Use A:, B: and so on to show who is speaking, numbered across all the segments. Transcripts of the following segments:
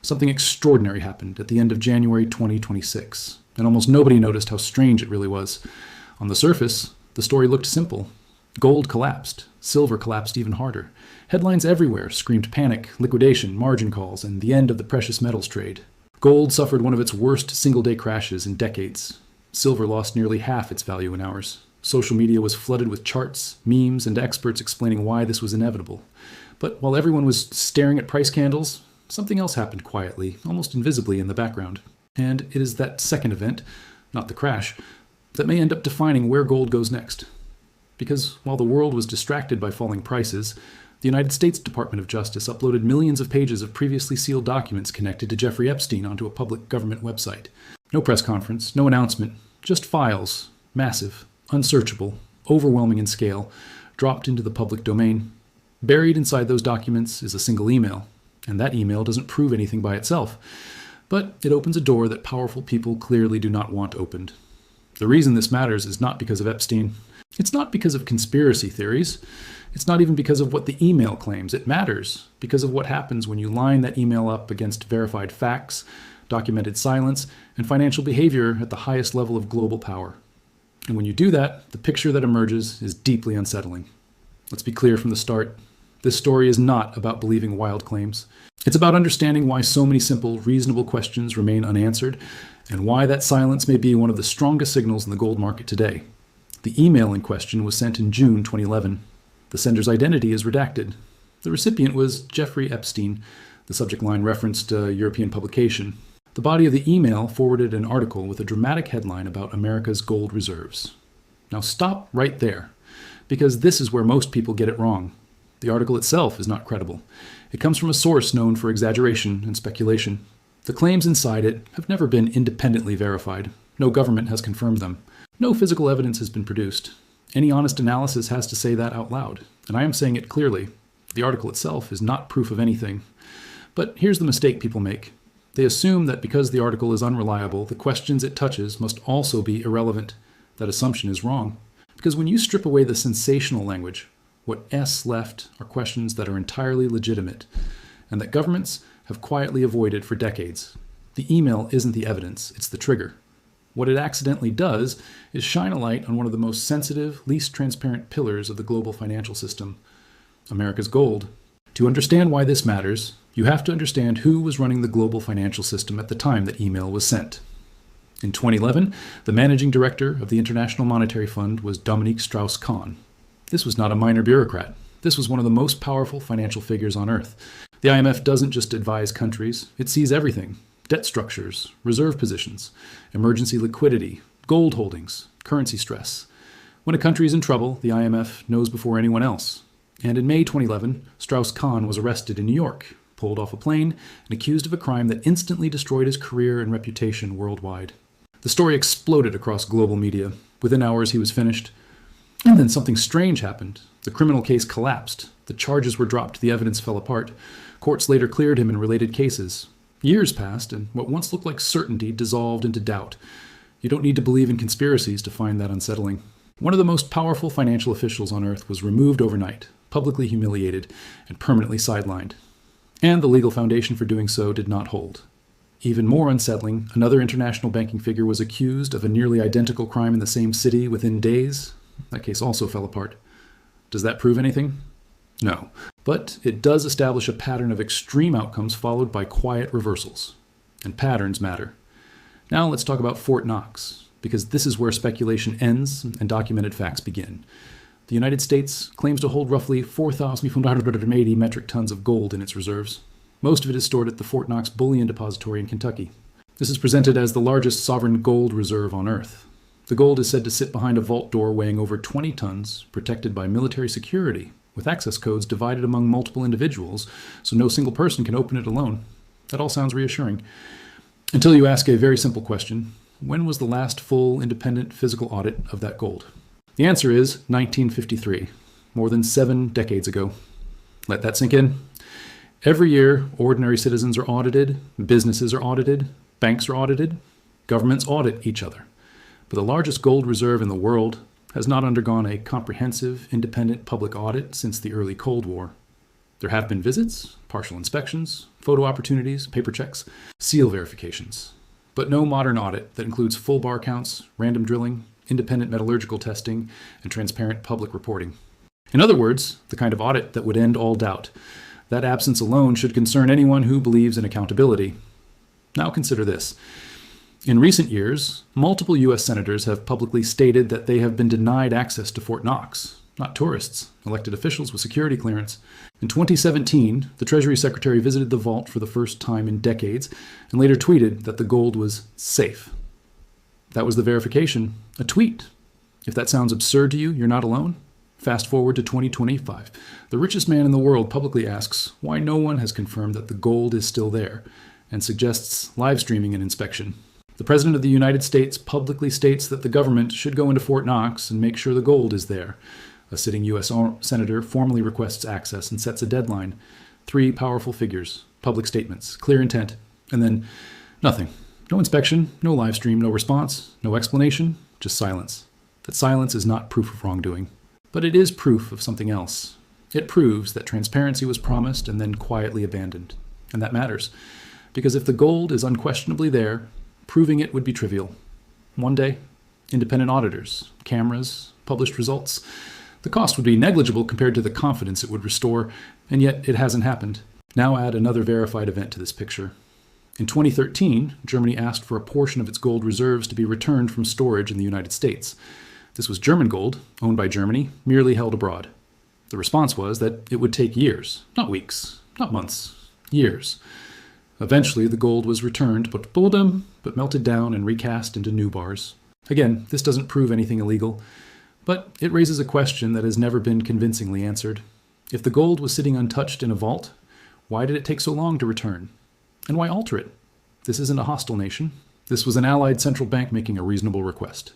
A: Something extraordinary happened at the end of January 2026, and almost nobody noticed how strange it really was. On the surface, the story looked simple. Gold collapsed. Silver collapsed even harder. Headlines everywhere screamed panic, liquidation, margin calls, and the end of the precious metals trade. Gold suffered one of its worst single-day crashes in decades. Silver lost nearly half its value in hours. Social media was flooded with charts, memes, and experts explaining why this was inevitable. But while everyone was staring at price candles, something else happened quietly, almost invisibly in the background. And it is that second event, not the crash, that may end up defining where gold goes next. Because while the world was distracted by falling prices, the United States Department of Justice uploaded millions of pages of previously sealed documents connected to Jeffrey Epstein onto a public government website. No press conference, no announcement, just files, massive, unsearchable, overwhelming in scale, dropped into the public domain. Buried inside those documents is a single email, and that email doesn't prove anything by itself, but it opens a door that powerful people clearly do not want opened. The reason this matters is not because of Epstein. It's not because of conspiracy theories. It's not even because of what the email claims. It matters because of what happens when you line that email up against verified facts, documented silence, and financial behavior at the highest level of global power. And when you do that, the picture that emerges is deeply unsettling. Let's be clear from the start. This story is not about believing wild claims. It's about understanding why so many simple, reasonable questions remain unanswered, and why that silence may be one of the strongest signals in the gold market today. The email in question was sent in June 2011. The sender's identity is redacted. The recipient was Jeffrey Epstein. The subject line referenced a European publication. The body of the email forwarded an article with a dramatic headline about America's gold reserves. Now stop right there, because this is where most people get it wrong. The article itself is not credible. It comes from a source known for exaggeration and speculation. The claims inside it have never been independently verified. No government has confirmed them. No physical evidence has been produced. Any honest analysis has to say that out loud, and I am saying it clearly. The article itself is not proof of anything. But here's the mistake people make. They assume that because the article is unreliable, the questions it touches must also be irrelevant. That assumption is wrong. Because when you strip away the sensational language, what's left are questions that are entirely legitimate, and that governments have quietly avoided for decades. The email isn't the evidence, it's the trigger. What it accidentally does is shine a light on one of the most sensitive, least transparent pillars of the global financial system, America's gold. To understand why this matters, you have to understand who was running the global financial system at the time that email was sent. In 2011, the managing director of the International Monetary Fund was Dominique Strauss-Kahn. This was not a minor bureaucrat. This was one of the most powerful financial figures on earth. The IMF doesn't just advise countries, it sees everything. Debt structures, reserve positions, emergency liquidity, gold holdings, currency stress. When a country is in trouble, the IMF knows before anyone else. And in May 2011, Strauss-Kahn was arrested in New York, pulled off a plane, and accused of a crime that instantly destroyed his career and reputation worldwide. The story exploded across global media. Within hours, he was finished. And then something strange happened. The criminal case collapsed. The charges were dropped. The evidence fell apart. Courts later cleared him in related cases. Years passed, and what once looked like certainty dissolved into doubt. You don't need to believe in conspiracies to find that unsettling. One of the most powerful financial officials on earth was removed overnight, publicly humiliated, and permanently sidelined. And the legal foundation for doing so did not hold. Even more unsettling, another international banking figure was accused of a nearly identical crime in the same city within days. That case also fell apart. Does that prove anything? No. But it does establish a pattern of extreme outcomes followed by quiet reversals. And patterns matter. Now let's talk about Fort Knox, because this is where speculation ends and documented facts begin. The United States claims to hold roughly 4,580 metric tons of gold in its reserves. Most of it is stored at the Fort Knox Bullion Depository in Kentucky. This is presented as the largest sovereign gold reserve on Earth. The gold is said to sit behind a vault door weighing over 20 tons, protected by military security, with access codes divided among multiple individuals, so no single person can open it alone. That all sounds reassuring. Until you ask a very simple question: when was the last full, independent physical audit of that gold? The answer is 1953, more than 7 decades ago. Let that sink in. Every year, ordinary citizens are audited, businesses are audited, banks are audited, governments audit each other. But the largest gold reserve in the world has not undergone a comprehensive, independent public audit since the early Cold War. There have been visits, partial inspections, photo opportunities, paper checks, seal verifications, but no modern audit that includes full bar counts, random drilling, independent metallurgical testing, and transparent public reporting. In other words, the kind of audit that would end all doubt. That absence alone should concern anyone who believes in accountability. Now consider this. In recent years, multiple U.S. senators have publicly stated that they have been denied access to Fort Knox, not tourists, elected officials with security clearance. In 2017, the Treasury Secretary visited the vault for the first time in decades and later tweeted that the gold was safe. That was the verification, a tweet. If that sounds absurd to you, you're not alone. Fast forward to 2025. The richest man in the world publicly asks why no one has confirmed that the gold is still there and suggests live streaming an inspection. The President of the United States publicly states that the government should go into Fort Knox and make sure the gold is there. A sitting U.S. senator formally requests access and sets a deadline. 3 powerful figures, public statements, clear intent, and then nothing. No inspection, no live stream, no response, no explanation, just silence. That silence is not proof of wrongdoing. But it is proof of something else. It proves that transparency was promised and then quietly abandoned. And that matters, because if the gold is unquestionably there, proving it would be trivial. One day, independent auditors, cameras, published results. The cost would be negligible compared to the confidence it would restore, and yet it hasn't happened. Now add another verified event to this picture. In 2013, Germany asked for a portion of its gold reserves to be returned from storage in the United States. This was German gold, owned by Germany, merely held abroad. The response was that it would take years, not weeks, not months, years. Eventually, the gold was returned, but melted down and recast into new bars. Again, this doesn't prove anything illegal, but it raises a question that has never been convincingly answered. If the gold was sitting untouched in a vault, why did it take so long to return? And why alter it? This isn't a hostile nation. This was an allied central bank making a reasonable request.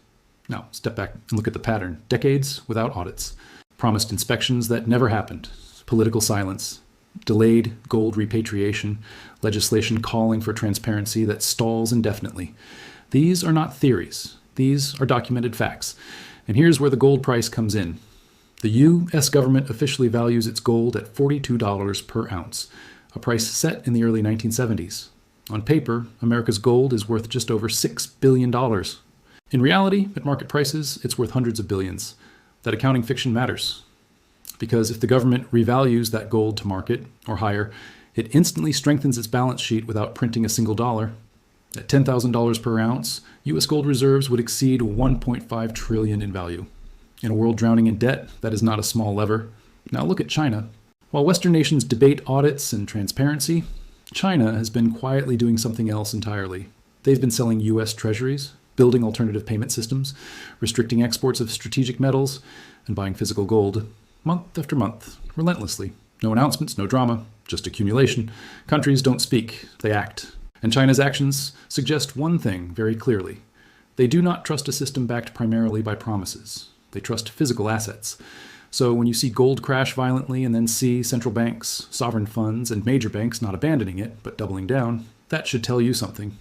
A: Now, step back and look at the pattern. Decades without audits. Promised inspections that never happened. Political silence. Delayed gold repatriation. Legislation calling for transparency that stalls indefinitely. These are not theories. These are documented facts. And here's where the gold price comes in. The U.S. government officially values its gold at $42 per ounce, a price set in the early 1970s. On paper, America's gold is worth just over $6 billion. In reality, at market prices, it's worth hundreds of billions. That accounting fiction matters. Because if the government revalues that gold to market, or higher, it instantly strengthens its balance sheet without printing a single dollar. At $10,000 per ounce, U.S. gold reserves would exceed $1.5 trillion in value. In a world drowning in debt, that is not a small lever. Now look at China. While Western nations debate audits and transparency, China has been quietly doing something else entirely. They've been selling U.S. treasuries, building alternative payment systems, restricting exports of strategic metals, and buying physical gold, month after month, relentlessly. No announcements, no drama, just accumulation. Countries don't speak, they act. And China's actions suggest one thing very clearly. They do not trust a system backed primarily by promises. They trust physical assets. So when you see gold crash violently and then see central banks, sovereign funds, and major banks not abandoning it, but doubling down, that should tell you something.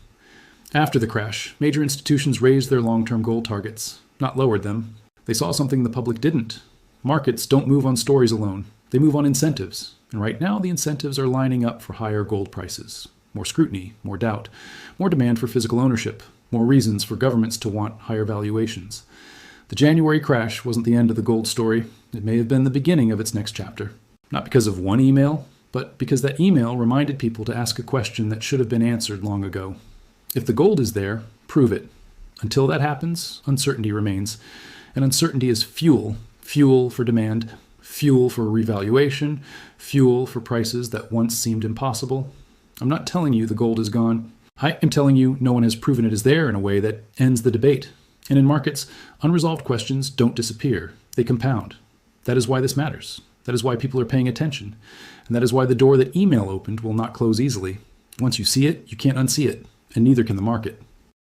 A: After the crash, major institutions raised their long-term gold targets, not lowered them. They saw something the public didn't. Markets don't move on stories alone. They move on incentives. And right now, the incentives are lining up for higher gold prices. More scrutiny, more doubt, more demand for physical ownership, more reasons for governments to want higher valuations. The January crash wasn't the end of the gold story. It may have been the beginning of its next chapter. Not because of one email, but because that email reminded people to ask a question that should have been answered long ago. If the gold is there, prove it. Until that happens, uncertainty remains. And uncertainty is fuel. Fuel for demand, fuel for revaluation, fuel for prices that once seemed impossible. I'm not telling you the gold is gone. I am telling you no one has proven it is there in a way that ends the debate. And in markets, unresolved questions don't disappear. They compound. That is why this matters. That is why people are paying attention. And that is why the door that email opened will not close easily. Once you see it, you can't unsee it, and neither can the market.